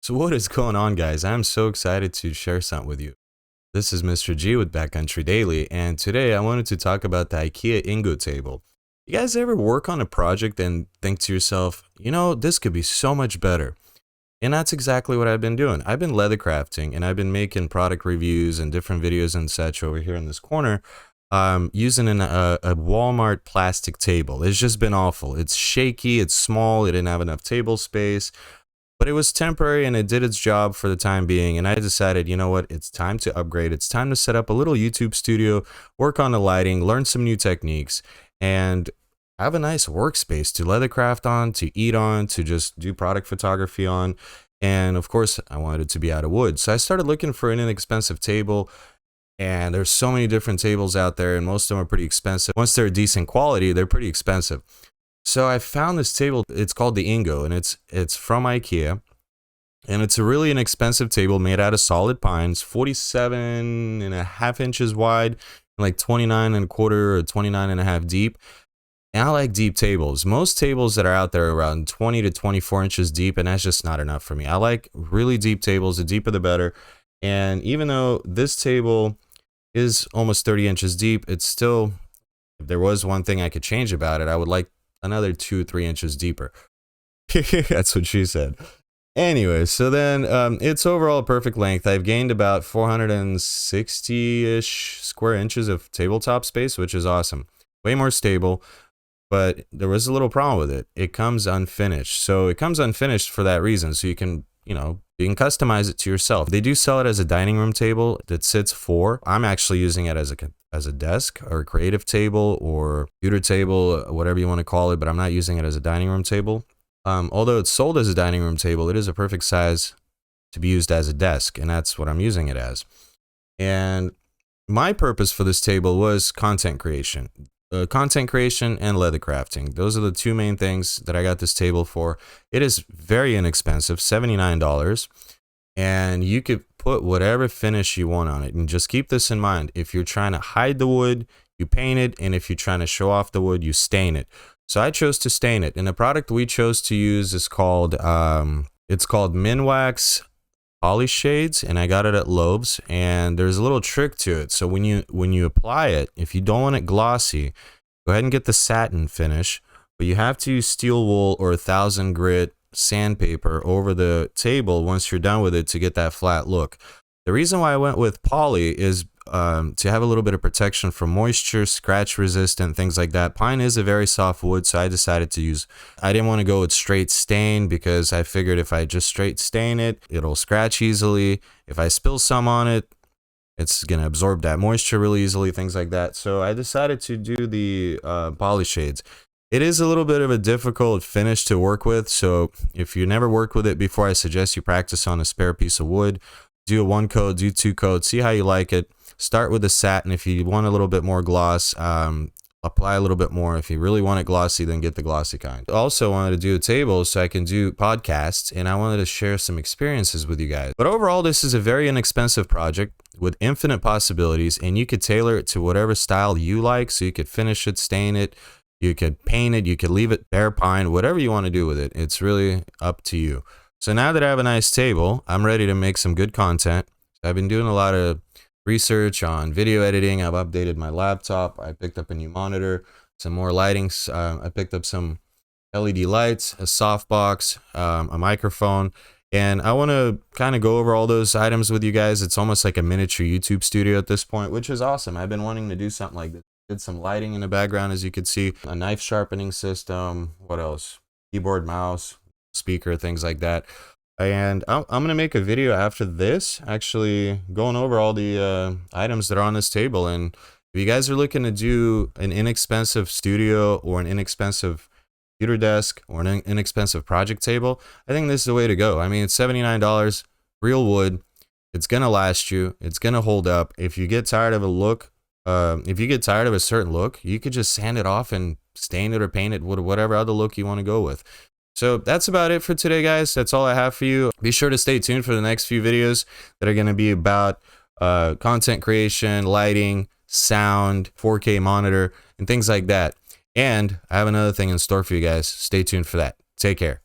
So what is going on, guys? I'm so excited to share something with you. This is Mr. G with Backcountry Daily, and today I wanted to talk about the Ikea Ingo Table. You guys ever work on a project and think to yourself, this could be so much better? And that's exactly what I've been doing. I've been leather crafting and I've been making product reviews and different videos and such over here in this corner, using a Walmart plastic table. It's just been awful. It's shaky, it's small, it didn't have enough table space. But it was temporary and it did its job for the time being. And I decided, you know what? It's time to upgrade. It's time to set up a little YouTube studio, work on the lighting, learn some new techniques, and have a nice workspace to leathercraft on, to eat on, to just do product photography on. And of course, I wanted it to be out of wood. So I started looking for an inexpensive table. And there's so many different tables out there, and most of them are pretty expensive. Once they're decent quality, they're pretty expensive. So I found this table. It's called the Ingo, and it's from IKEA, and it's a really inexpensive table made out of solid pines, 47.5 inches wide, and like 29 and a quarter or 29 and a half deep. And I like deep tables. Most tables that are out there are around 20 to 24 inches deep, and that's just not enough for me. I like really deep tables. The deeper the better. And even though this table is almost 30 inches deep, it's still, if there was one thing I could change about it, I would like another 2-3 inches deeper. That's what she said. Anyway, so then it's overall perfect length. I've gained about 460-ish square inches of tabletop space, which is awesome. Way more stable, but there was a little problem with it. It comes unfinished. So it comes unfinished for that reason. So you can, you can customize it to yourself. They do sell it as a dining room table that sits four. I'm actually using it as a desk or a creative table or computer table, whatever you want to call it, but I'm not using it as a dining room table. Although it's sold as a dining room table, it is a perfect size to be used as a desk, and that's what I'm using it as. And my purpose for this table was content creation. Content creation and leather crafting. Those are the two main things that I got this table for. It is very inexpensive, $79. And you could put whatever finish you want on it. And just keep this in mind. If you're trying to hide the wood, you paint it. And if you're trying to show off the wood, you stain it. So I chose to stain it. And the product we chose to use is called, it's called Minwax Polish Shades. And I got it at Lowe's. And there's a little trick to it. So when you apply it, if you don't want it glossy, go ahead and get the satin finish. But you have to use steel wool or 1000 grit sandpaper over the table once you're done with it to get that flat look. The reason why I went with poly is to have a little bit of protection from moisture, scratch resistant, things like that. Pine is a very soft wood, so I decided to use, I didn't want to go with straight stain because I figured if I just straight stain it, it'll scratch easily. If I spill some on it, it's going to absorb that moisture really easily, things like that. So I decided to do the poly shades. It is a little bit of a difficult finish to work with, so if you never worked with it before, I suggest you practice on a spare piece of wood. Do a 1 coat, do 2 coats, see how you like it. Start with the satin. If you want a little bit more gloss, apply a little bit more. If you really want it glossy, then get the glossy kind. Also wanted to do a table so I can do podcasts, and I wanted to share some experiences with you guys. But overall, this is a very inexpensive project with infinite possibilities, and you could tailor it to whatever style you like, so you could finish it, stain it, you could paint it, you could leave it bare pine, whatever you want to do with it. It's really up to you. So now that I have a nice table, I'm ready to make some good content. I've been doing a lot of research on video editing. I've updated my laptop. I picked up a new monitor, some more lighting. I picked up some LED lights, a softbox, a microphone. And I want to kind of go over all those items with you guys. It's almost like a miniature YouTube studio at this point, which is awesome. I've been wanting to do something like this. Did some lighting in the background, as you could see, a knife sharpening system. What else? Keyboard, mouse, speaker, things like that. And I'm going to make a video after this, actually going over all the items that are on this table. And if you guys are looking to do an inexpensive studio or an inexpensive computer desk or an inexpensive project table, I think this is the way to go. I mean, it's $79, real wood. It's going to last you. It's going to hold up. If you get tired of a look, if you get tired of a certain look, you could just sand it off and stain it or paint it with whatever other look you want to go with. So that's about it for today, guys. That's all I have for you. Be sure to stay tuned for the next few videos that are going to be about content creation, lighting, sound, 4K monitor, and things like that. And I have another thing in store for you guys. Stay tuned for that. Take care.